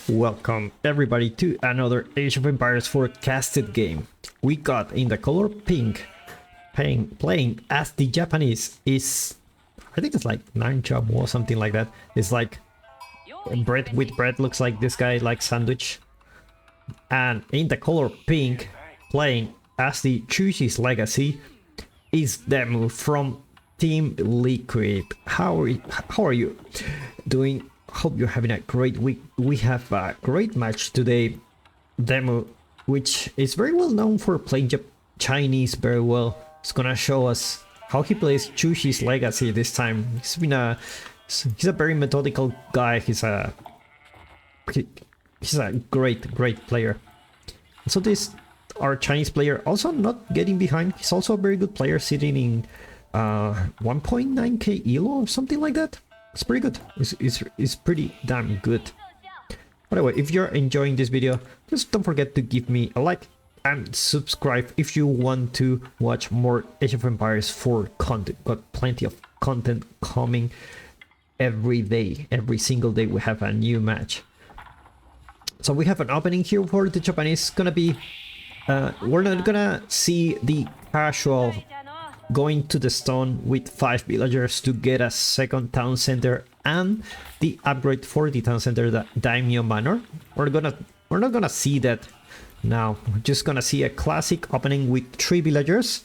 Welcome everybody to another Age of Empires forecasted game. We got in the color pink, playing as the Japanese is, I think it's like nancham or something like that. It's like bread with bread, looks like this guy like sandwich. And in the color pink, playing as the Chushi's Legacy is Demu from Team Liquid. How are you doing? Hope you're having a great week. We have a great match today. Demu, which is very well known for playing Chinese very well, is gonna show us how he plays Chushi's Legacy this time. He's a very methodical guy. He's a great player. So this our Chinese player also not getting behind. He's also a very good player, sitting in 1.9k elo or something like that. It's pretty good. It's pretty damn good. By the way, if you're enjoying this video, just don't forget to give me a like and subscribe if you want to watch more Age of Empires 4 content. Got plenty of content coming every day. Every single day we have a new match. So we have an opening here for the Japanese. Gonna be we're not gonna see the casual going to the stone with 5 villagers to get a second town center and the upgrade for the town center, the Daimyo Manor. We're not gonna see that now. We're just gonna see a classic opening with 3 villagers.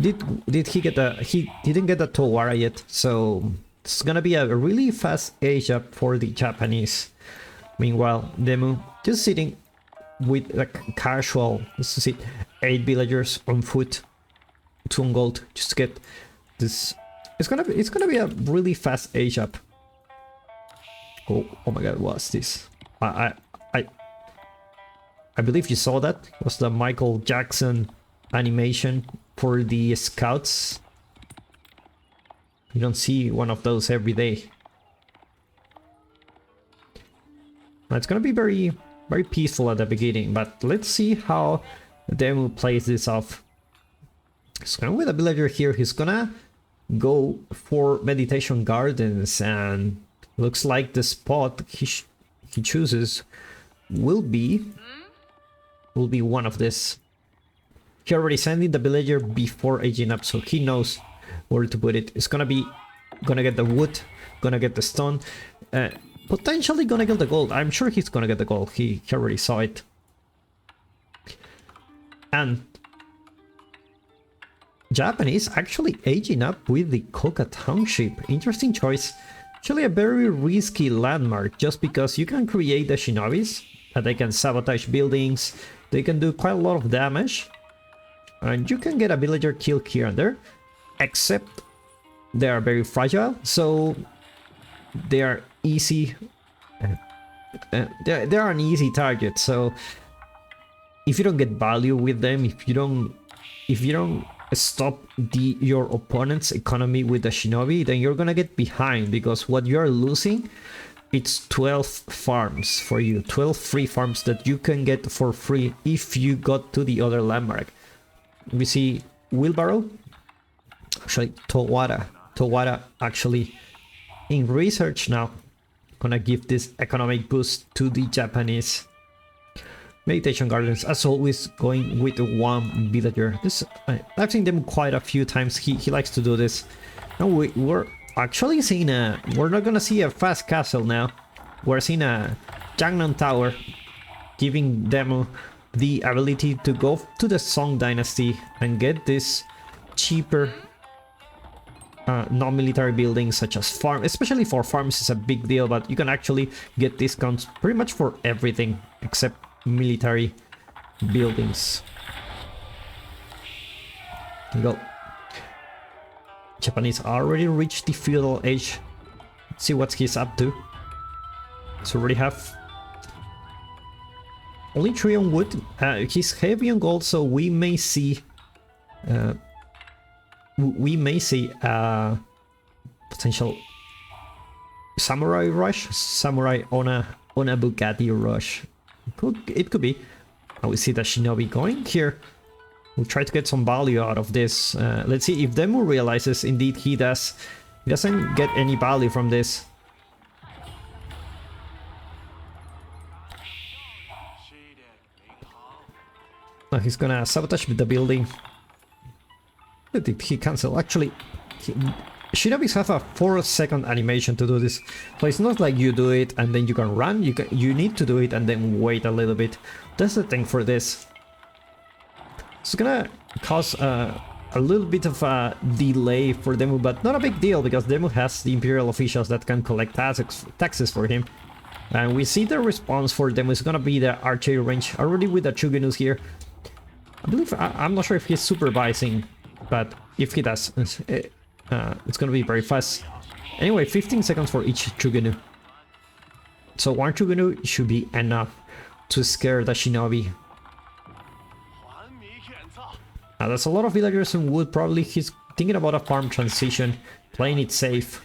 Did he get he didn't get the Towara yet, so it's gonna be a really fast age up for the Japanese. Meanwhile, Demu just sitting with a casual, let's see, 8 villagers on foot, 2 on gold, just to get this. It's gonna be a really fast age up. Oh my god, what's this? I believe you saw that. It was the Michael Jackson animation for the scouts. You don't see one of those every day. It's gonna be very peaceful at the beginning, but let's see how Demu plays this off. He's gonna with a villager here. He's gonna go for meditation gardens, and looks like the spot he chooses will be one of this. He already sending the villager before aging up, so he knows where to put it. It's gonna get the wood, gonna get the stone, potentially gonna get the gold. I'm sure he's gonna get the gold. He already saw it. And Japanese actually aging up with the Koka Township. Interesting choice. Actually a very risky landmark, just because you can create the shinobis and they can sabotage buildings. They can do quite a lot of damage. And you can get a villager kill here and there. Except they are very fragile, so they are easy. They are an easy target. So if you don't get value with them, if you don't stop your opponent's economy with the shinobi, then you're gonna get behind, because what you're losing, it's 12 farms for you, 12 free farms that you can get for free if you got to the other landmark. We see wheelbarrow, actually Towara actually in research now, gonna give this economic boost to the Japanese. Meditation gardens, as always, going with 1 villager. This I've seen them quite a few times. He likes to do this. Now we're actually seeing we're not gonna see a fast castle now. We're seeing a Jangnan Tower, giving them the ability to go to the Song Dynasty and get this cheaper non-military buildings such as farm. Especially for farms is a big deal, but you can actually get discounts pretty much for everything except military buildings. Here we go. Japanese already reached the feudal age. Let's see what he's up to. So already have only 3 on wood. He's heavy on gold, so we may see potential samurai rush, samurai on a Bugatti rush. It could be. And we see the shinobi going here. We'll try to get some value out of this. Let's see if Demu realizes indeed he doesn't get any value from this. Now he's gonna sabotage the building. What did he cancel? Actually, Shinobis have a 4-second animation to do this, so it's not like you do it and then you can run. You need to do it and then wait a little bit. That's the thing for this. It's gonna cause a little bit of a delay for Demu, but not a big deal because Demu has the Imperial officials that can collect taxes for him. And we see the response for Demu is gonna be the archery range already with the Chugunus here. I believe, I'm not sure if he's supervising, but if he does, it's gonna be very fast. Anyway, 15 seconds for each Chugunu. So one Chugunu should be enough to scare the Shinobi. There's a lot of villagers in wood, probably he's thinking about a farm transition, playing it safe.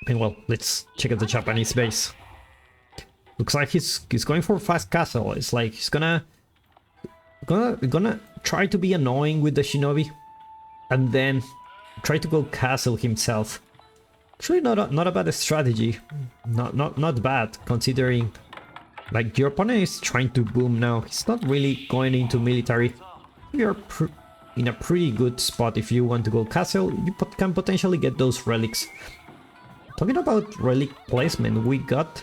Meanwhile, let's check out the Japanese base. Looks like he's going for fast castle. It's like he's gonna try to be annoying with the Shinobi, and then try to go castle himself. Actually, not a bad strategy. Not bad considering. Like, your opponent is trying to boom now. He's not really going into military. You're in a pretty good spot if you want to go castle. You can potentially get those relics. Talking about relic placement, we got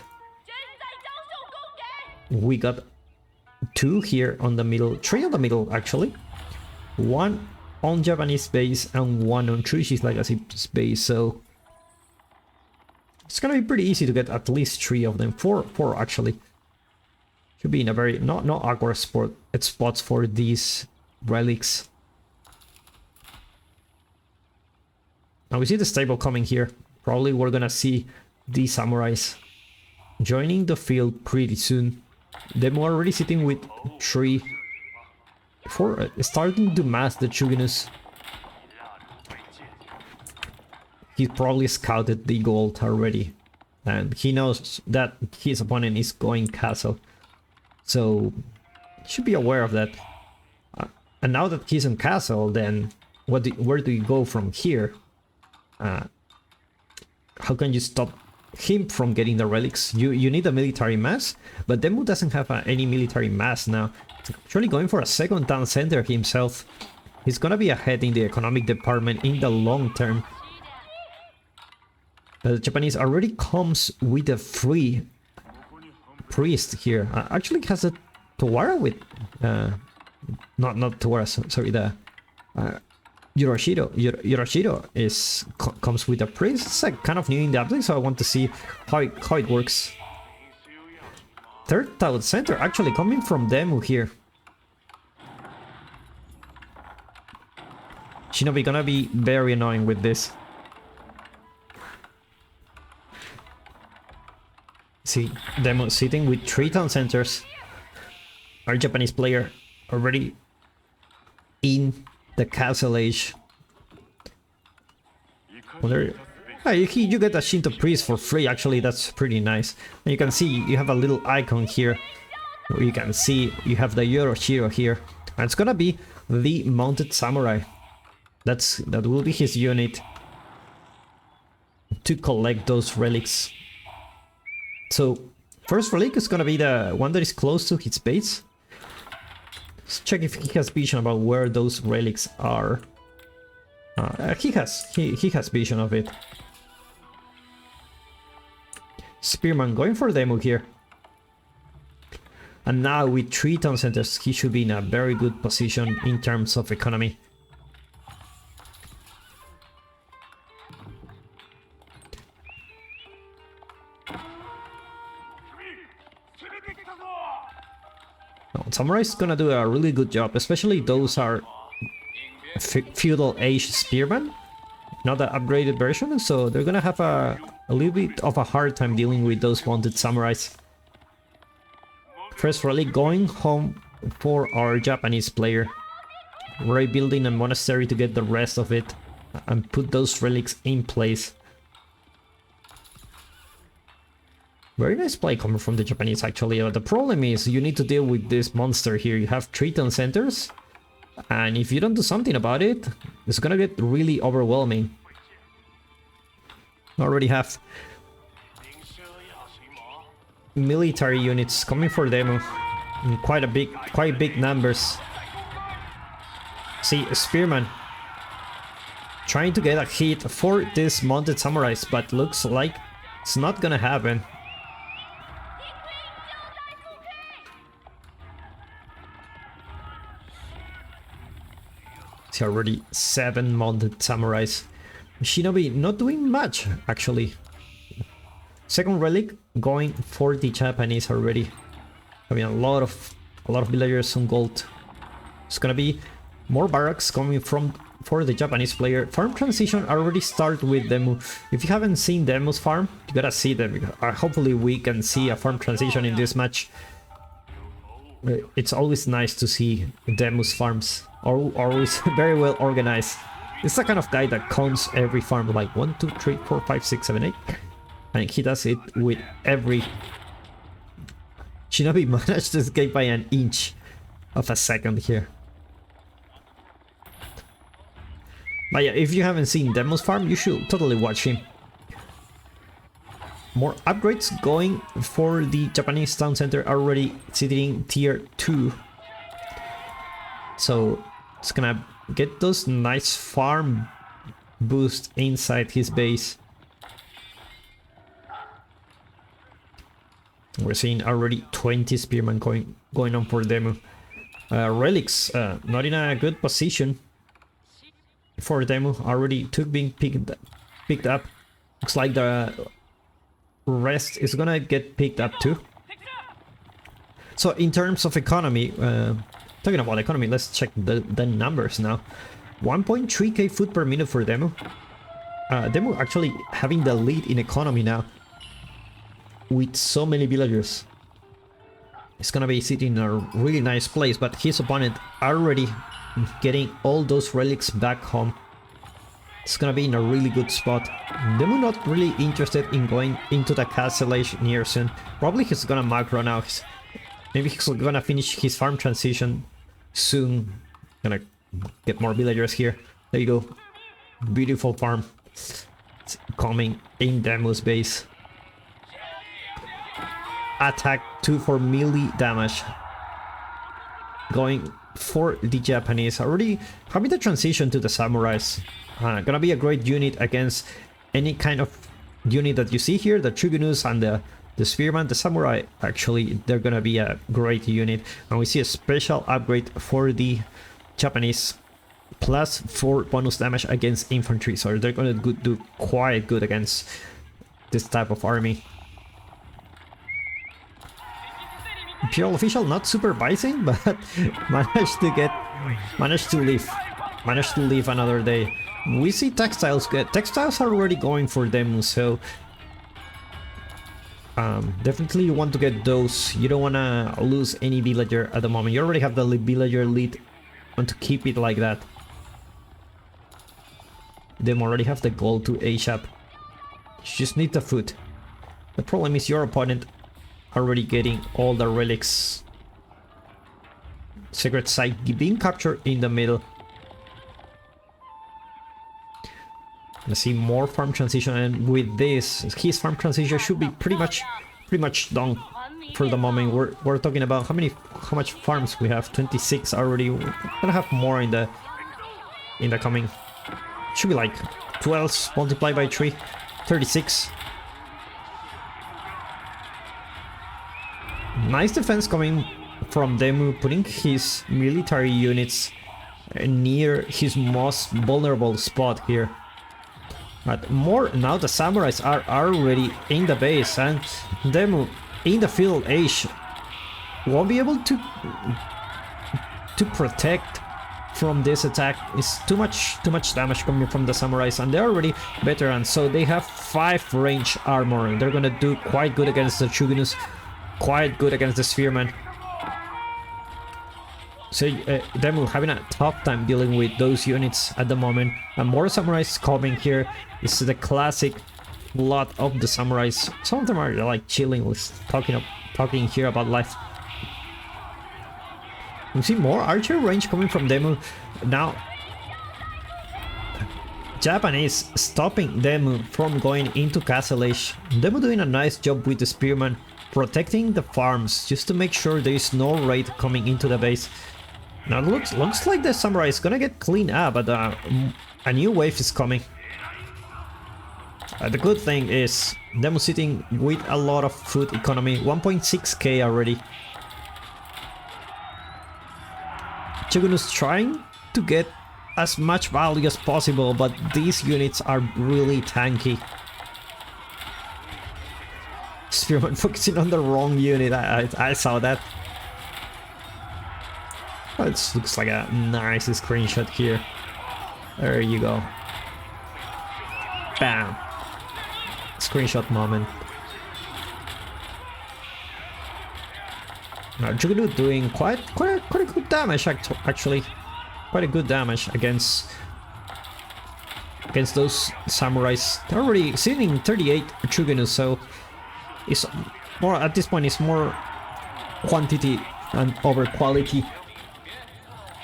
2 here on the middle, 3 on the middle actually. 1 on Japanese base and 1 on Trishi's Legacy base, so it's gonna be pretty easy to get at least 3 of them. 4 actually. Should be in a very not awkward spots for these relics. Now we see the stable coming here. Probably we're gonna see the samurais joining the field pretty soon. Them already sitting with 3, 4, starting to mass the Chugunus. He probably scouted the gold already, and he knows that his opponent is going castle. So, should be aware of that. And now that he's in castle, then where do you go from here? How can you stop him from getting the relics? You need a military mass, but Demu doesn't have any military mass now. He's actually going for a second town center himself. He's gonna be ahead in the economic department in the long term. The Japanese already comes with a free priest here. Actually has a Tawara with not Tawara, sorry, the Yoroshiro comes with a priest. It's like kind of new in the update, so I want to see how it works. Third town center actually coming from Demu here. Shinobi gonna be very annoying with this. See, Demo sitting with 3 town centers. Our Japanese player already in the castle age. Well, you get a Shinto priest for free, actually, that's pretty nice. And you can see you have a little icon here where you can see you have the Yoroshiro here. And it's gonna be the mounted samurai. That will be his unit to collect those relics. So, first relic is gonna be the one that is close to his base. Let's check if he has vision about where those relics are. He has vision of it. Spearman going for demo here. And now with 3 town centers, he should be in a very good position in terms of economy. Samurai is gonna do a really good job, especially those are feudal age spearmen, not the upgraded version, so they're gonna have a little bit of a hard time dealing with those mounted samurais. First relic going home for our Japanese player. We're building a monastery to get the rest of it and put those relics in place. Very nice play coming from the Japanese, actually. The problem is you need to deal with this monster here. You have 3 town centers, and if you don't do something about it, it's gonna get really overwhelming. I already have military units coming for Demo in quite big numbers. See, Spearman trying to get a hit for this mounted samurais, but looks like it's not gonna happen. See, already 7 mounted samurais. Shinobi not doing much, actually. Second relic going for the Japanese already. Having a lot of villagers on gold. It's gonna be more barracks coming for the Japanese player. Farm transition already start with Demu. If you haven't seen Demu's farm, you gotta see them. Hopefully we can see a farm transition in this match. It's always nice to see Demu's farms. Always very well organized. It's the kind of guy that counts every farm, like 1, 2, 3, 4, 5, 6, 7, 8. And he does it with every... Shinobi managed to escape by an inch of a second here. But yeah, if you haven't seen Demo's farm, you should totally watch him. More upgrades going for the Japanese town center, already sitting tier 2. So it's gonna get those nice farm boost inside his base. We're seeing already 20 spearmen going on for Demo. Relics not in a good position for Demo. Already being picked up. Looks like the rest is gonna get picked up too. So in terms of economy, talking about economy, let's check the numbers now. 1.3k food per minute for Demo. Demo actually having the lead in economy now, with so many villagers. It's gonna be sitting in a really nice place, but his opponent already getting all those relics back home. It's gonna be in a really good spot. Demo not really interested in going into the castle age near soon. Probably he's gonna macro now. Maybe he's gonna finish his farm transition soon. Gonna get more villagers here. There you go. Beautiful farm. It's coming in Demo's base. Attack 2 for melee damage. Going for the Japanese. Already having the transition to the samurais. Gonna be a great unit against any kind of unit that you see here. The Trigunus and the Spearman, the Samurai, actually, they're gonna be a great unit. And we see a special upgrade for the Japanese. Plus 4 bonus damage against infantry. So they're gonna do quite good against this type of army. Imperial official not supervising, but managed to live another day. We see textiles get textiles are already going for them, so definitely you want to get those. You don't want to lose any villager at the moment. You already have the villager lead, want to keep it like that. Them already have the gold to ASAP. You just need the food. The problem is your opponent already getting all the relics. Secret site being captured in the middle. Let's see more farm transition, and with this, his farm transition should be pretty much done for the moment. We're talking about how much farms we have. 26 already. We're gonna have more in the coming. Should be like 12 multiplied by 3, 36. Nice defense coming from Demu, putting his military units near his most vulnerable spot here. But more now, the samurais are already in the base, and Demu in the field age won't be able to protect from this attack. It's too much damage coming from the samurais, and they're already veterans, so they have 5 range armor. They're gonna do quite good against the Chuginus, quite good against the Spearman. So Demu having a tough time dealing with those units at the moment, and more samurais coming here. This is the classic lot of the samurais. Some of them are like chilling, talking here about life. You see more archer range coming from Demu. Now Japanese stopping Demu from going into Castle Age. Demu doing a nice job with the Spearman, protecting the farms just to make sure there is no raid coming into the base. Now it looks like the samurai is gonna get cleaned up, but a new wave is coming. The good thing is Demo sitting with a lot of food economy, 1.6k already. Shogunus trying to get as much value as possible, but these units are really tanky. Spearman focusing on the wrong unit, I saw that. Well, it looks like a nice screenshot here. There you go. Bam. Screenshot moment. Now Juggalo doing quite a good damage actually. Quite a good damage against those samurais. They're already sitting 38 Chugunu, so it's more at this point. It's more quantity and over quality.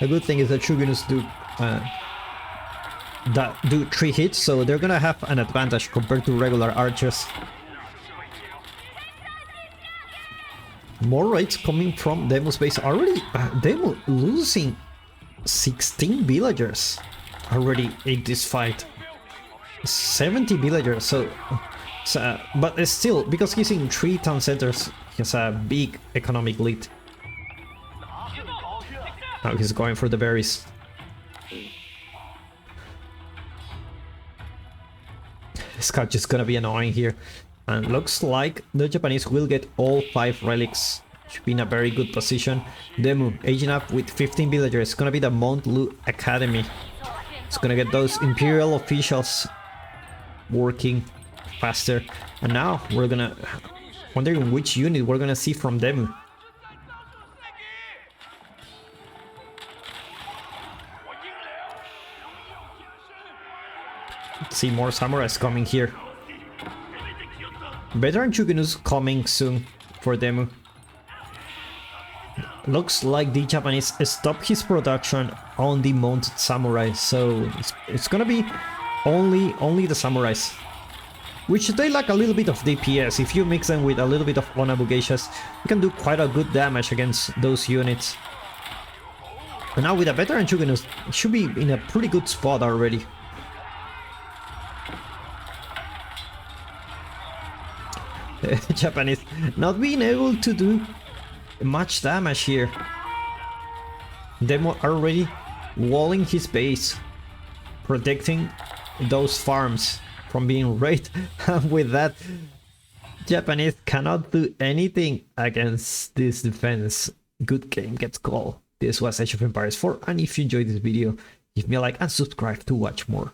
The good thing is that Chugunus do 3 hits, so they're gonna have an advantage compared to regular archers. More raids coming from Demo's base already. Demo losing 16 villagers already in this fight. 70 villagers, so but still, because he's in 3 town centers, he has a big economic lead. Now he's going for the berries. Scout is gonna be annoying here. And looks like the Japanese will get all 5 relics. Should be in a very good position. Demu aging up with 15 villagers. It's gonna be the Mount Lu Academy. It's gonna get those Imperial officials working faster. And now we're gonna wondering which unit we're gonna see from Demu. Let's see more samurais coming here. Veteran Chugunus coming soon for Demu. Looks like the Japanese stopped his production on the mounted samurai, so it's gonna be only the samurais, which they lack a little bit of DPS. If you mix them with a little bit of Onabugeshas, you can do quite a good damage against those units. And now with a veteran Chugunus, it should be in a pretty good spot already. The Japanese not being able to do much damage here. Demo already walling his base, protecting those farms from being raided. And with that, Japanese cannot do anything against this defense. Good game gets called. This was Age of Empires 4, and if you enjoyed this video, give me a like and subscribe to watch more.